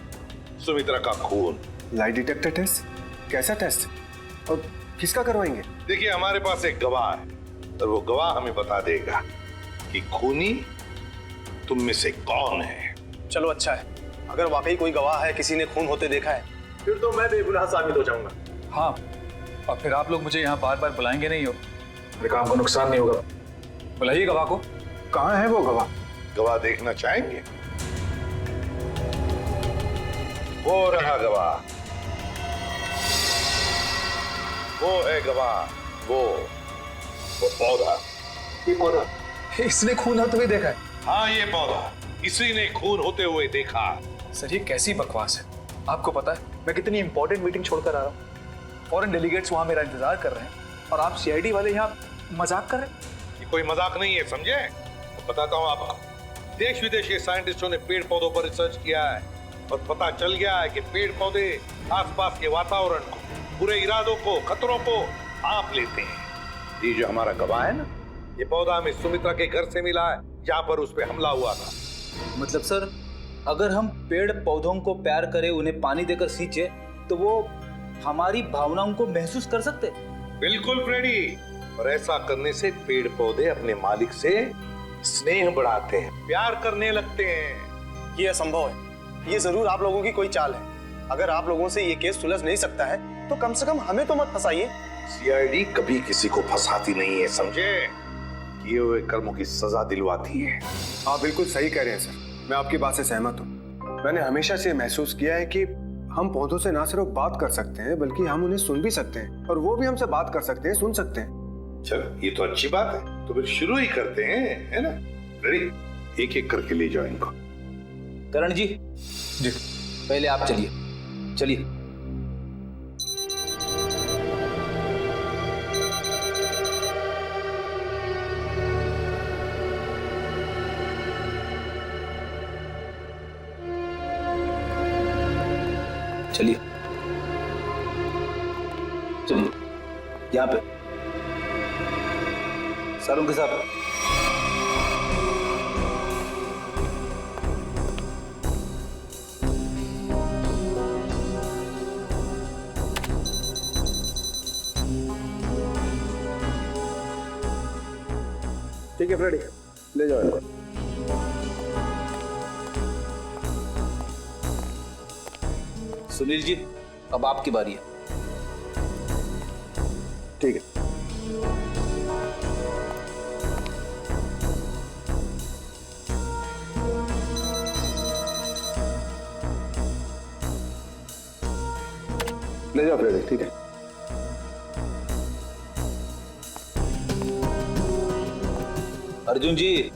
D: सुमित्रा का खून।
A: Lie detector test? कैसा टेस्ट और किसका करवाएंगे?
D: देखिए, हमारे पास एक गवाह है और वो गवाह हमें बता देगा कि खूनी तुम में से कौन है।
L: चलो अच्छा है, अगर वाकई कोई गवाह है, किसी ने खून होते देखा है,
J: फिर तो मैं बेगुनाह साबित हो जाऊंगा।
L: हाँ, और फिर आप लोग मुझे यहाँ बार बार बुलाएंगे नहीं हो, मेरे काम को नुकसान नहीं होगा। बुलाइए गवाह को।
A: कहाँ है वो गवाह?
D: गवाह देखना चाहेंगे? वो रहा गवाह, वो है गवाह, वो पौधा।
L: ये पौधा इसने खून होते हुए देखा है?
D: हाँ, ये पौधा इसी ने खून होते हुए देखा।
L: सर, ये कैसी बकवास है? आपको पता है मैं कितनी इंपॉर्टेंट मीटिंग छोड़कर आ रहा हूँ, फॉरेन डेलीगेट्स वहां मेरा इंतजार कर रहे हैं और आप CID वाले यहाँ मजाक कर रहे हैं?
D: ये कोई मजाक नहीं है, समझे? तो बताता हूँ आपको। देश विदेश के साइंटिस्टों ने पेड़ पौधों पर रिसर्च किया है और पता चल गया है कि पेड़ पौधे आसपास के वातावरण को, बुरे इरादों को, खतरों को आप लेते हैं। ये जो हमारा गवाह है ना, ये पौधा हमें सुमित्रा के घर से मिला है जहाँ पर उस पर हमला हुआ था।
C: मतलब सर, अगर हम पेड़ पौधों को प्यार करें, उन्हें पानी देकर सींचे, तो वो हमारी भावनाओं को महसूस कर सकते।
D: बिल्कुल फ्रेडी, और ऐसा करने से पेड़ पौधे अपने मालिक से स्नेह बढ़ाते हैं, प्यार करने लगते हैं।
N: ये असंभव है। ये जरूर आप लोगों की कोई चाल है। अगर आप लोगों से ये केस सुलझ नहीं सकता है तो कम से कम हमें तो मत फंसाइए।
D: सीआईडी कभी किसी को फंसाती नहीं है, समझे? किए हुए कर्मों की सजा दिलवाती है।
A: आप बिल्कुल सही कह रहे हैं सर, मैं आपकी बात से सहमत हूँ। मैंने हमेशा से महसूस किया है कि हम पौधों से ना सिर्फ बात कर सकते हैं बल्कि हम उन्हें सुन भी सकते हैं, और वो भी हमसे बात कर सकते हैं, सुन सकते हैं।
D: चलो ये तो अच्छी बात है, तो फिर शुरू ही करते हैं, है ना? रेडी? एक एक करके ले जाओ इनको।
C: करण जी, पहले आप चलिए। चलिए। चलिए चलिए, यहाँ पे सर उनके साथ।
A: ठीक है फ्रेडी, ले जाओ इनको।
C: सुनील जी, अब आपकी बारी है।
A: ठीक है। ले जाओ फ्रेडी, ठीक है।
C: अर्जुन जी,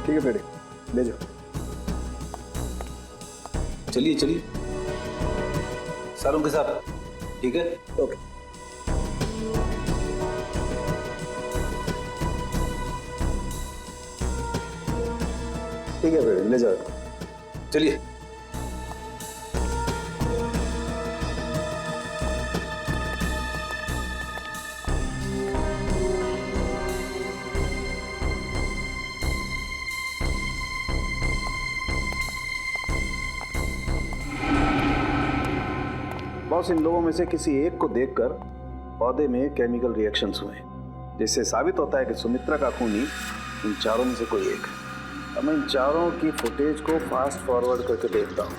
A: ठीक है फ्रेडी, ले जाओ।
C: चलिए चलिए, सर उनके साथ। ठीक है, ओके।
A: ठीक है फ्रेडी, ले जाओ।
C: चलिए।
G: बॉस, इन लोगों में से किसी एक को देखकर पौधे में केमिकल रिएक्शंस हुए, जिससे साबित होता है कि सुमित्रा का खूनी इन चारों में से कोई एक है। अब मैं इन चारों की फुटेज को फास्ट फॉरवर्ड करके देखता हूँ।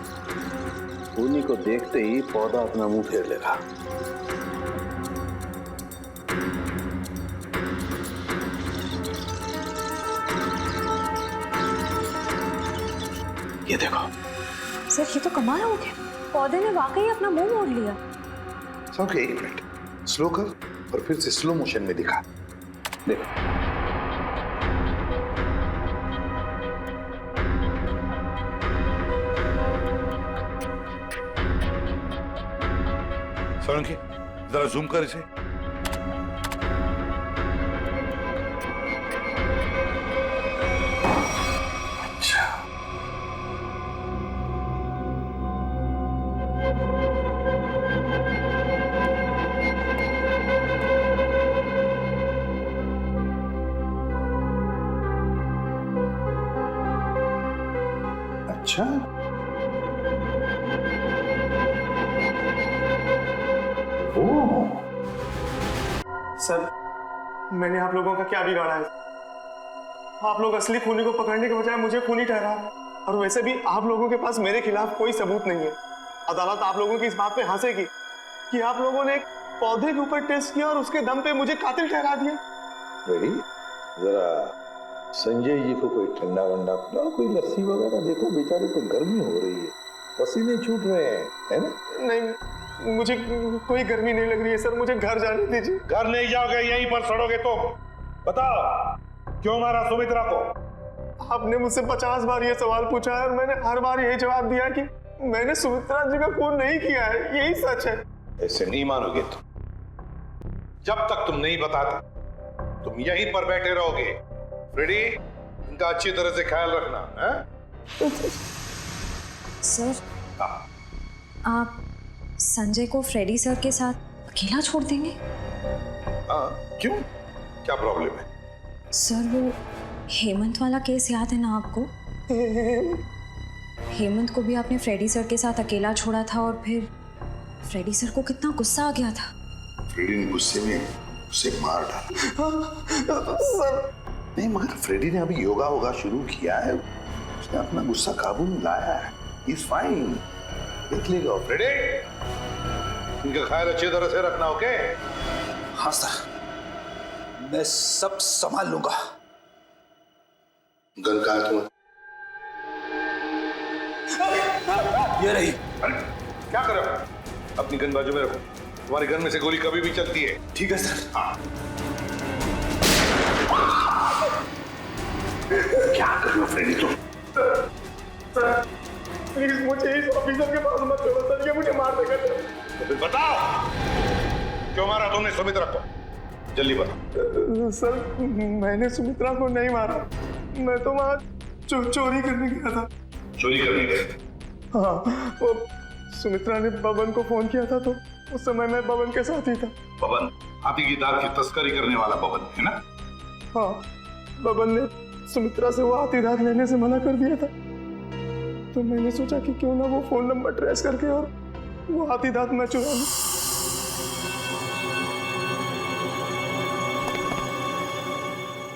G: खूनी को देखते ही पौधा अपना मुंह फेर लेगा। ये देखो
F: सर, ये तो कमाल हो गया। पौधे ने वाकई अपना मुंह मोड़ लिया।
D: ओके, एक मिनट, स्लो कर और फिर से स्लो मोशन में दिखा।
G: देखो,
D: सोलंकी, जरा जूम कर इसे। अच्छा, अच्छा,
N: सर, मैंने आप लोगों का क्या बिगाड़ा है? आप लोग असली खूनी को पकड़ने के बजाय मुझे खूनी ठहरा, और वैसे भी आप लोगों के पास मेरे खिलाफ कोई सबूत नहीं है। अदालत आप लोगों की इस बात पे हंसेगी कि आप लोगों ने एक पौधे के ऊपर टेस्ट किया और उसके दम पे मुझे कातिल ठहरा दिया।
D: रेडी? जरा संजय जी को कोई ठंडा वंडा पिलाओ, कोई लस्सी वगैरह। देखो बेचारे को गर्मी हो रही है, पसीने छूट रहे हैं, है ना?
N: नहीं, मुझे कोई गर्मी नहीं लग रही है सर, मुझे घर जाने दीजिए।
D: घर नहीं जाओगे, यहीं पर सड़ोगे तुम। बताओ, क्यों मारा सुमित्रा को?
N: आपने मुझसे 50 बार ये सवाल पूछा है और मैंने हर बार यही जवाब दिया कि मैंने सुमित्रा जी का खून नहीं किया है, यही सच है।
D: ऐसे नहीं मानोगे तुम। जब तक तुम नहीं बताते तुम यहीं पर बैठे रहोगे। रेडी? इनका अच्छी तरह से ख्याल रखना है?
F: सर, आप संजय को फ्रेडी सर के साथ अकेला छोड़ देंगे?
D: हाँ, क्यों? क्या प्रॉब्लम है?
F: सर वो हेमंत वाला केस याद है ना आपको? हेमंत को भी आपने फ्रेडी सर के साथ अकेला छोड़ा था और फिर फ्रेडी सर को कितना गुस्सा आ गया था।
D: फ्रेडी ने गुस्से में उसे मार डाला।
N: सर
D: नहीं, मगर फ्रेडी ने अभी योगा होगा शुरू किया है, उसने अपना गुस्सा काबू में लाया है। He's fine। देख लेगा। फ्रेडी, इनका ख्याल अच्छी तरह से रखना, ओके?
C: हाँ सर, मैं सब संभाल लूंगा।
D: गन कहाँ है तुम्हारा?
C: ये रही।
D: अरे क्या कर रहे हो? अपनी गन बाजू में रखो, तुम्हारी गन में से गोली कभी भी चलती है।
C: ठीक है सर।
D: हाँ। क्या कर रहे हो फ्रेडी तुम?
N: सर प्लीज मुझे इस ऑफिसर के पास मत छोड़ो सर, ये मुझे मार देगा।
D: तो फिर बताओ, क्यों मारा तुमने सुमित्रा को? जल्दी बताओ।
N: सर मैंने सुमित्रा को नहीं मारा, मैं तो वहाँ चोरी करने गया था।
D: चोरी करने गए?
N: हाँ, वो सुमित्रा ने बबन को फोन किया था तो उस समय मैं बबन के साथ ही था।
D: बबन, हाथी की दाल की तस्करी करने वाला बबन है ना?
N: हाँ, बबन ने सुमित्रा से वो हाथी दांत लेने से मना कर दिया था, तो मैंने सोचा कि क्यों ना वो फोन नंबर ट्रेस करके और वो हाथी दांत मैं चुरा लूं।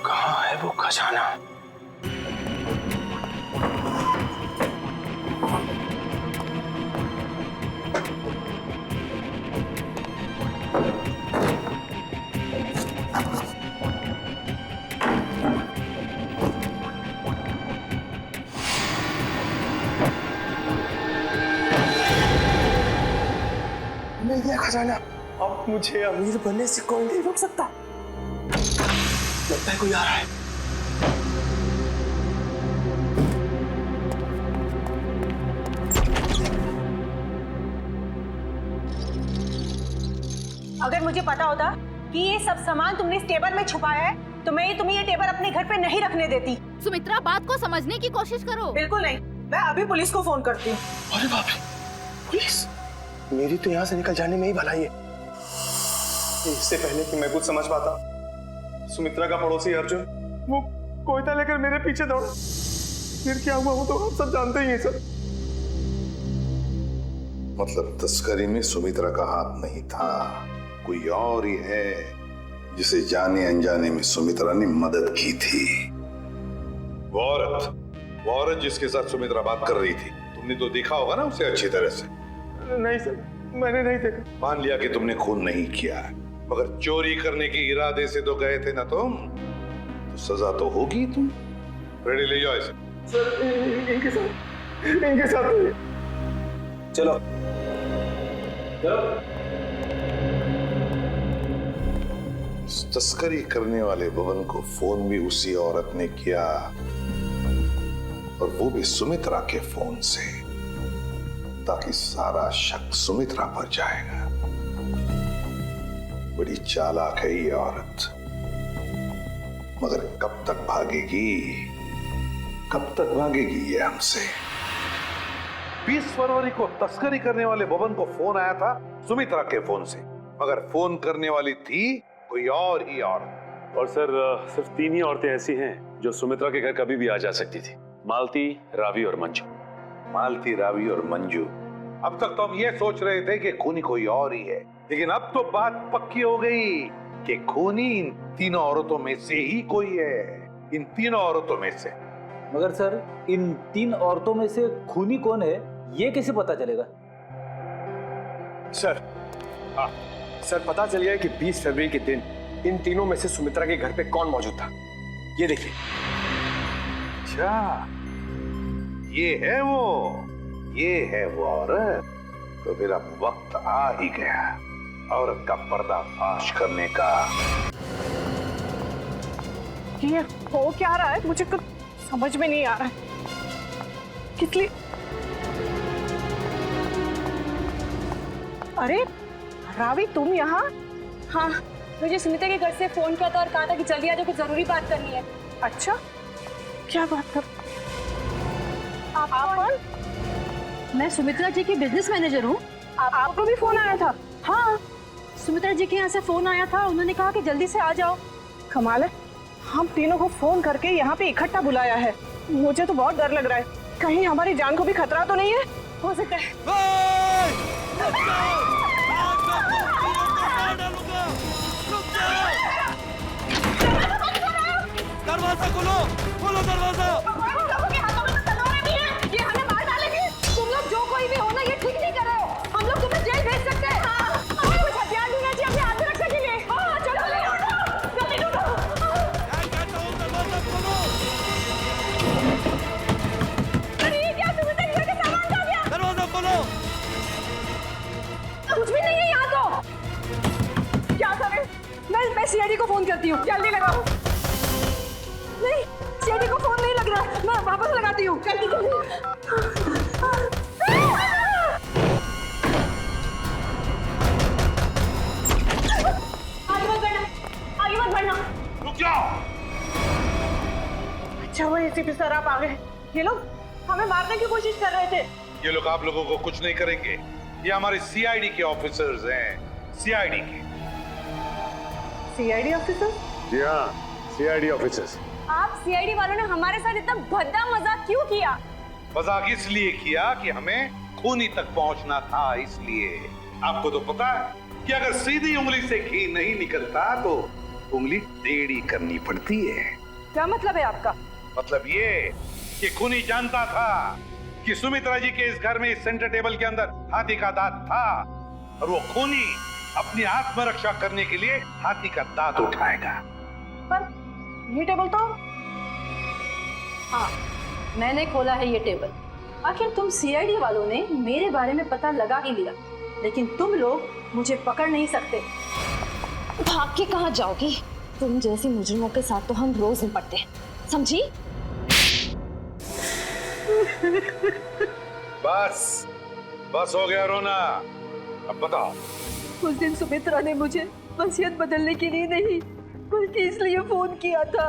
C: कहाँ है वो खजाना?
N: मिल गया खजाना। अब मुझे अमीर बनने से कोई नहीं रोक सकता। लगता है कोई आ रहा है।
O: अगर मुझे पता होता कि ये सब सामान तुमने इस टेबल में छुपाया है तो मैं तुम्हें ये टेबल अपने घर पे नहीं रखने देती।
P: सुमित्रा, बात को समझने की कोशिश करो।
O: बिल्कुल नहीं, मैं अभी पुलिस को फोन करती हूँ।
N: अरे बाप रे, पुलिस? मेरी तो यहाँ से निकल जाने में ही भलाई है। इससे पहले कि मैं कुछ समझ पाता, सुमित्रा का पड़ोसी अर्जुन वो कोयता लेकर मेरे पीछे दौड़ा। फिर क्या हुआ वो तो आप सब जानते ही हैं सर।
D: मतलब तस्करी में सुमित्रा का हाथ नहीं था, कोई और ही है जिसे जाने अनजाने में सुमित्रा ने मदद की थी। वो औरत जिसके साथ सुमित्रा बात कर रही थी, तुमने तो देखा होगा ना उसे अच्छी तरह से?
N: नहीं सर, मैंने नहीं देखा।
D: मान लिया कि तुमने खून नहीं किया, मगर चोरी करने के इरादे से तो गए थे ना तुम, तो सजा तो होगी तुम। रेडी, ले जाओ इसे।
N: सर इनके साथ
C: चलो
D: तस्करी करने वाले बबन को फोन भी उसी औरत ने किया, और वो भी सुमित्रा के फोन से, ताकि सारा शक सुमित्रा पर जाएगा। बड़ी चालाक है ये औरत, मगर कब तक भागेगी ये हमसे? 20 फरवरी को तस्करी करने वाले बबन को फोन आया था सुमित्रा के फोन से, मगर फोन करने वाली थी कोई और ही औरत।
H: और सर सिर्फ 3 ही औरतें ऐसी हैं जो सुमित्रा के घर कभी भी आ जा सकती थी, मालती, रावी और मंजू।
D: मालती, रावी और मंजू। अब तक तो हम ये सोच रहे थे कि खूनी कोई और ही है, लेकिन अब तो बात पक्की हो गई कि खूनी इन तीनों औरतों में से ही कोई है, इन तीनों औरतों में से।
C: मगर सर इन 3 औरतों में से खूनी कौन है ये कैसे पता चलेगा?
N: सर सर पता चल गया कि 20 फरवरी के दिन इन तीनों में से सुमित्रा के घर पे कौन मौजूद था। ये देखिए।
D: अच्छा, ये है वो औरत। तो फिर अब वक्त आ ही गया औरत का पर्दाफाश करने का।
O: ये हो क्या रहा है, मुझे कुछ समझ में नहीं आ रहा है। किस लिए? अरे रावी, तुम यहाँ?
B: हाँ, मुझे सुमित्रा के घर से फोन किया था और कहा था कि जल्दी आ जाओ, कुछ जरूरी बात करनी है।
O: अच्छा, क्या बात कर? आप?
K: मैं सुमित्रा जी की बिजनेस मैनेजर हूँ।
O: आपको भी फोन आया था?
K: हाँ, सुमित्रा जी के यहाँ से फोन आया था, उन्होंने कहा कि जल्दी से आ जाओ।
O: कमाल है, हम तीनों को फोन करके यहाँ पे इकट्ठा बुलाया है। मुझे तो बहुत डर लग रहा है, कहीं हमारी जान को भी खतरा तो नहीं है। हो सकता है
Q: दरवाजा खोलो, खोलो दरवाजा।
O: ये हमें मार डालेंगे। तुम लोग जो कोई भी हो ना, ये ठीक नहीं कर रहे हो। हम लोग तुम्हें जेल भेज सकते हैं। हमें कुछ हथियार ढूंढना चाहिए अपने हाथ में रखने के लिए। हाँ चलो जल्दी ढूंढो। अरे ये क्या, तुम्हें तो घर के सामान खा गया।
Q: दरवाजा खोलो।
O: कुछ भी नहीं है यहाँ तो। क्या करें? मैं सीआईडी को फोन करती हूँ, जल्दी लगाओ। नहीं, सीआईडी को फोन नहीं लग रहा, मैं वापस लगाती हूँ। जल्दी जल्दी। आगे मत बढ़ना, आगे मत बढ़ना।
Q: रुक जाओ।
O: अच्छा वो एसीपी सर आप आ गए। ये लोग हमें मारने की कोशिश कर रहे थे।
D: ये लोग आप लोगों को कुछ नहीं करेंगे। ये हमारे सीआईडी के ऑफिसर्स हैं, सीआईडी के।
O: CID officer?
D: जी हाँ, सीआईडी ऑफिसर्स।
B: आप सीआईडी वालों ने हमारे साथ इतना भद्दा मजाक क्यों किया?
D: मजाक इसलिए किया कि हमें खूनी तक पहुंचना था, इसलिए। आपको तो पता है कि अगर सीधी उंगली से घी नहीं निकलता तो उंगली टेढ़ी करनी पड़ती है।
O: क्या मतलब है आपका?
D: मतलब ये कि खूनी जानता था कि सुमित्रा जी के इस घर में, इस सेंटर टेबल के अंदर हाथी का दांत था, और वो खूनी अपनी आत्मरक्षा करने के लिए हाथी का दांत उठाएगा।
O: पर ये टेबल तो... हाँ, मैंने खोला है ये टेबल। आखिर तुम सीआईडी वालों ने मेरे बारे में पता लगा ही लिया, लेकिन तुम लोग मुझे पकड़ नहीं सकते।
F: भाग के कहाँ जाओगी? तुम जैसी मुजरिमों के साथ तो हम रोज निपटते हैं, समझी?
D: बस बस हो गया रोना, अब बताओ।
K: उस दिन सुमित्रा ने मुझे वसीयत बदलने के लिए नहीं, बल्कि इसलिए फोन किया था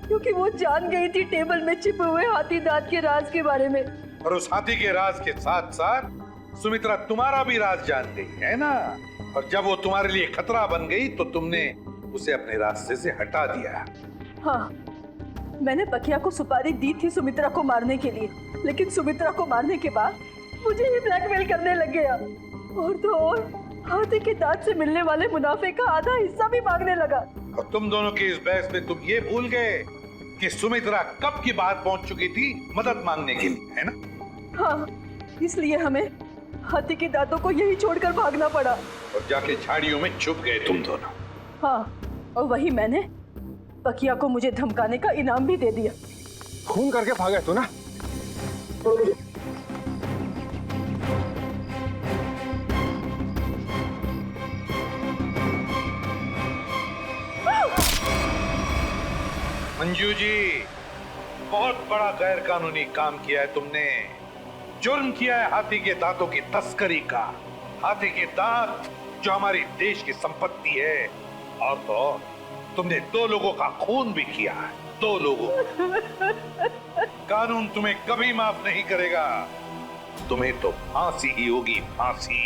K: क्योंकि वो जान गई थी टेबल में छिपे हुए हाथी दांत के राज के बारे में।
D: और उस हाथी के राज के साथ साथ सुमित्रा तुम्हारा भी राज जान गई है ना, और जब वो तुम्हारे लिए खतरा बन गई तो तुमने उसे अपने रास्ते से हटा दिया।
K: हाँ, मैंने बकिया को सुपारी दी थी सुमित्रा को मारने के लिए, लेकिन सुमित्रा को मारने के बाद मुझे ही ब्लैकमेल करने लग गया, और तो और हाथी के दांत से मिलने वाले मुनाफे का आधा हिस्सा भी मांगने लगा।
D: और तुम दोनों की इस बहस में तुम ये भूल गए कि सुमित्रा कब की बात पहुंच चुकी थी मदद मांगने के लिए, है ना?
K: हाँ, इसलिए हमें हाथी के दांतों को यही छोड़कर भागना पड़ा
D: और जाके झाड़ियों में छुप गए तुम दोनों।
K: हाँ, और वही मैंने बकिया को मुझे धमकाने का इनाम भी दे दिया।
A: खून करके भागे तो ना।
D: मंजू जी, बहुत बड़ा गैर कानूनी काम किया है तुमने। जुर्म किया है हाथी के दांतों की तस्करी का। हाथी के दांत जो हमारी देश की संपत्ति है, और तो तुमने 2 लोगों का खून भी किया है, 2 लोगों। कानून तुम्हें कभी माफ नहीं करेगा, तुम्हें तो फांसी ही होगी, फांसी।